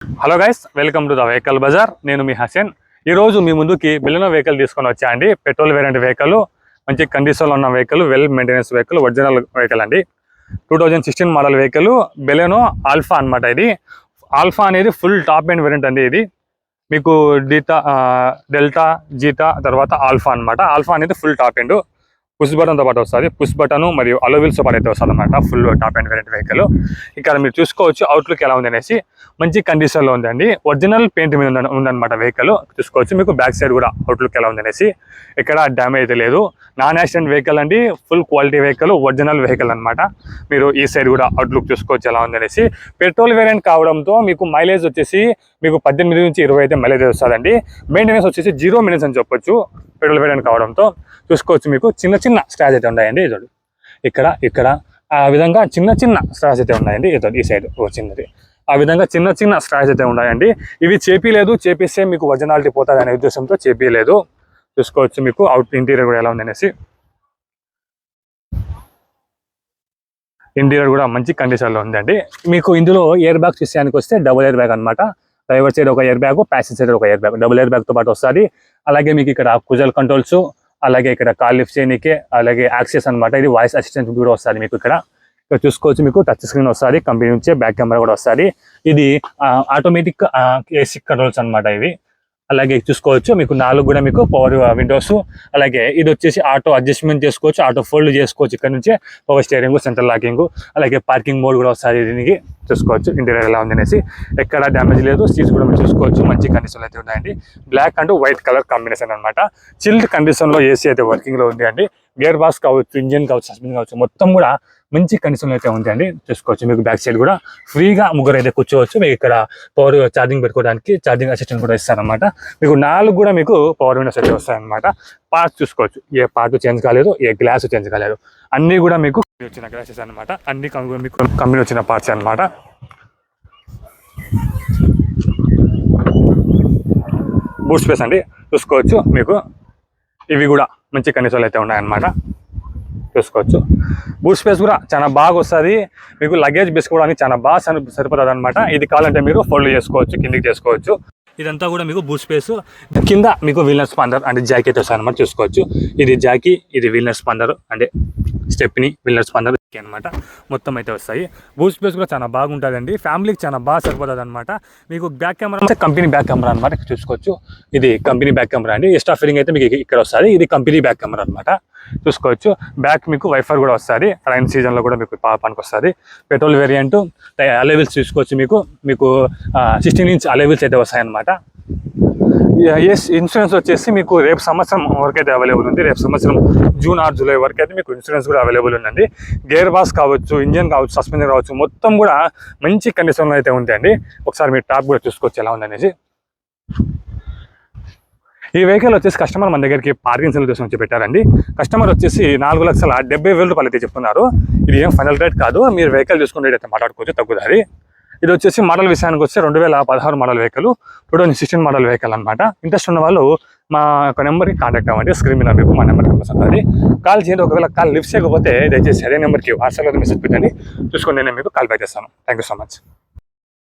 Hello guys, welcome to the vehicle bazaar. నేను మీ హసన్. ఈరోజు మీ ముందుకి బెలెనో వెహికల్ తీసుకొని వచ్చా అండి. పెట్రోల్ వేరియంట్ వెహికల్, మంచి కండిషన్లో ఉన్న vehicle, well maintenance vehicle, original vehicle అండి. 2016 మోడల్ వెహికల్ బెలెనో ఆల్ఫా అనమాట. ఇది ఆల్ఫా అనేది ఫుల్ టాప్ ఎండ్ వేరియంట్ అండి. ఇది మీకు డెల్టా, జీటా తర్వాత ఆల్ఫా అనమాట. ఆల్ఫా అనేది ఫుల్ టాప్ ఎండ్, పుష్ బటన్తో పాటు వస్తుంది. పుష్ బటన్ మరియు అలోవిల్స్తో పాటు అయితే వస్తుంది అనమాట. Full top and variant vehicle. ఇక్కడ మీరు చూసుకోవచ్చు అవుట్లుక్ ఎలా ఉంది అనేసి. మంచి కండిషన్లో ఉందండి. ఒరిజినల్ పెయింట్ మీద ఉందన్నమాట వెహికల్. చూసుకోవచ్చు మీకు బ్యాక్ సైడ్ కూడా అవుట్లుక్ ఎలా ఉంది అనేసి. ఎక్కడ డ్యామేజ్ అయితే లేదు. నాన్ యాక్సిడెంట్ వెహికల్ అండి. Full quality vehicle, original vehicle అనమాట. మీరు ఈ సైడ్ కూడా అవుట్లుక్ చూసుకోవచ్చు ఎలా ఉంది అనేసి. పెట్రోల్ వేరియంట్ కావడంతో మీకు మైలేజ్ వచ్చేసి మీకు 18 నుంచి 20 అయితే మైలేజ్ వస్తుందండి. మెయింటెనెన్స్ వచ్చేసి 0 మినిట్స్ అని చెప్పొచ్చు. పెట్రోల్ వేరియంట్ కావడంతో చూసుకోవచ్చు మీకు చిన్న చిన్న స్క్రాచ్ అయితే ఉన్నాయండి. ఇదో ఇక్కడ ఆ విధంగా చిన్న చిన్న స్క్రాచ్ అయితే ఉన్నాయండి. ఇదో ఈ సైడ్ చిన్నది ఆ విధంగా చిన్న చిన్న స్క్రాచ్ అయితే ఉన్నాయండి. ఇవి చేపిలేదు, చేపిస్తే మీకు ఒరిజినాలిటీ పోతుంది అనే ఉద్దేశంతో చేపియలేదు. చూసుకోవచ్చు మీకు అవుట్ ఇంటీరియర్ కూడా ఎలా ఉంది అనేసి. ఇంటీరియర్ కూడా మంచి కండిషన్లో ఉందండి. మీకు ఇందులో ఎయిర్ బ్యాగ్స్ విషయానికి వస్తే డబుల్ ఎయిర్ బ్యాగ్ అనమాట. డ్రైవర్ సైడ్ ఒక ఎయిర్ బ్యాగ్, ప్యాసింజర్ సైడ్ ఒక ఎయిర్ బ్యాగ్, డబుల్ ఎయిర్ బ్యాగ్తో పాటు వస్తుంది. అలాగే మీకు ఇక్కడ క్రూజర్ కంట్రోల్స్, అలాగే ఇక్కడ కాల్ లిఫ్ట్ చేయడానికి, అలాగే యాక్సెస్ అనమాట. ఇది వాయిస్ అసిస్టెంట్ కూడా వస్తుంది మీకు. ఇక్కడ చూసుకోవచ్చు మీకు టచ్ స్క్రీన్ వస్తుంది, కంపెనీ నుంచే బ్యాక్ కెమెరా కూడా వస్తుంది. ఇది ఆటోమేటిక్ ఏసీ కంట్రోల్స్ అనమాట ఇవి. అలాగే చూసుకోవచ్చు మీకు 4 కూడా మీకు పవర్ విండోస్. అలాగే ఇది వచ్చేసి ఆటో అడ్జస్ట్మెంట్ చేసుకోవచ్చు, ఆటో ఫోల్డ్ చేసుకోవచ్చు. ఇక్కడ నుంచే పవర్ స్టీరింగ్, సెంట్రల్ లాకింగ్, అలాగే పార్కింగ్ మోడ్ కూడా వస్తుంది దీనికి. చూసుకోవచ్చు ఇంటీరియర్ ఎలా ఉంది అనేసి. ఎక్కడ డ్యామేజ్ లేదు. సీట్స్ కూడా మీరు చూసుకోవచ్చు మంచి కండిషన్లో అయితే ఉన్నాయండి. Black and white colour combination అనమాట. చిల్డ్ కండిషన్లో ఏసీ అయితే వర్కింగ్లో ఉంది అండి. గేర్ బాక్స్ కావచ్చు, ఇంజిన్ కావచ్చు, సస్పెన్షన్ కావచ్చు, మొత్తం కూడా మంచి కండిషన్లో అయితే ఉంది అండి. చూసుకోవచ్చు మీకు బ్యాక్ సైడ్ కూడా ఫ్రీగా ముగ్గురు అయితే కూర్చోవచ్చు. మీకు ఇక్కడ పవర్ ఛార్జింగ్ పెట్టుకోవడానికి ఛార్జింగ్ అసిస్టెంట్ కూడా ఇస్తారనమాట. మీకు 4 కూడా మీకు పవర్ విండోస్ అయితే వస్తాయన్నమాట. పార్ట్స్ చూసుకోవచ్చు, ఏ పార్ట్ చేంజ్ కాలేదు, ఏ గ్లాస్ చేంజ్ కాలేదు. అన్నీ కూడా మీకు వచ్చిన గ్లాసెస్ అనమాట. అన్ని మీకు కంపెనీ వచ్చిన పార్ట్స్ అనమాట. బూట్ స్పేస్ అండి చూసుకోవచ్చు మీకు. ఇవి కూడా మంచి కండిషన్లు అయితే ఉన్నాయన్నమాట. చూసుకోవచ్చు బూట్ స్పేస్ కూడా చాలా బాగా వస్తుంది. మీకు లగేజ్ వేసుకోవడానికి చాలా బాగా సరిపోతుంది అనమాట. ఇది కావాలంటే మీరు ఫోల్డ్ చేసుకోవచ్చు, కిందికి చేసుకోవచ్చు. ఇదంతా కూడా మీకు బూట్ స్పేస్. కింద మీకు వీల్నర్ స్పాండర్ అంటే జాకీ అయితే వస్తుంది అనమాట. చూసుకోవచ్చు ఇది జాకీ, ఇది వీల్నర్ స్పాండర్ అంటే స్టెప్ని, వీల్నర్ స్పాండర్ అనమాట. మొత్తం అయితే వస్తాయి. బూట్ స్పేస్ కూడా చాలా బాగుంటుందండి. ఫ్యామిలీకి చాలా బాగా సరిపోతుంది అనమాట. మీకు back camera company back camera అనమాట. చూసుకోవచ్చు ఇది కంపెనీ బ్యాక్ కెమెరా అండి. ఎక్స్ట్రా ఫిట్టింగ్ అయితే మీకు ఇక్కడ వస్తుంది. ఇది కంపెనీ బ్యాక్ కెమెరా అనమాట. చూసుకోవచ్చు బ్యాక్ మీకు వైఫర్ కూడా వస్తుంది. రైన్ సీజన్లో కూడా మీకు పనికి వస్తుంది. పెట్రోల్ వేరియంట్ అలెవిల్స్ చూసుకోవచ్చు. మీకు 16 ఇంచ్ అలెవిల్స్ అయితే వస్తాయన్నమాట. ఇన్సూరెన్స్ వచ్చేసి మీకు రేపు సంవత్సరం వరకు అయితే అవైలబుల్ ఉంది. రేపు సంవత్సరం జూన్ ఆర్ జూలై వరకు అయితే మీకు ఇన్సూరెన్స్ కూడా అవైలబుల్ ఉందండి. గేర్ బాక్స్ కావచ్చు, ఇంజన్ కావచ్చు, సస్పెన్షన్ కావచ్చు, మొత్తం కూడా మంచి కండిషన్లో అయితే ఉంటాయండి. ఒకసారి మీరు టాప్ కూడా చూసుకోవచ్చు ఎలా ఉందనేసి. ఈ వెహికల్ వచ్చేసి కస్టమర్ మన దగ్గరికి పార్కింగ్ సెల్ కోసం వచ్చి పెట్టారండి. కస్టమర్ వచ్చేసి 4,70,000 రూపాయలు అయితే చెప్తున్నారు. ఇది ఏం ఫైనల్ రేట్ కాదు. మీరు వెహికల్ చూసుకునే రేట్ అయితే మాట్లాడుకోవచ్చు, తగ్గుతుంది. ఇది వచ్చేసి మోడల్ విషయానికి వస్తే 2016 మోడల్ వెహికల్, 2016 మోడల్ వెహికల్ అనమాట. ఇంట్రెస్ట్ ఉన్న వాళ్ళు మా యొక్క నెంబర్కి కాంటాక్ట్ అవ్వండి. స్క్రీన్ మీద మీకు మా నెంబర్కి వస్తుంది. కాల్ చేయండి. ఒకవేళ కాల్ లిఫ్ట్ చేయకపోతే దయచేసి అదే నెంబర్కి వాట్సాప్లో మెసేజ్ పెట్టండి. చూసుకొని నేను మీకు కాల్ బ్యాక్ చేస్తాను. Thank you so much.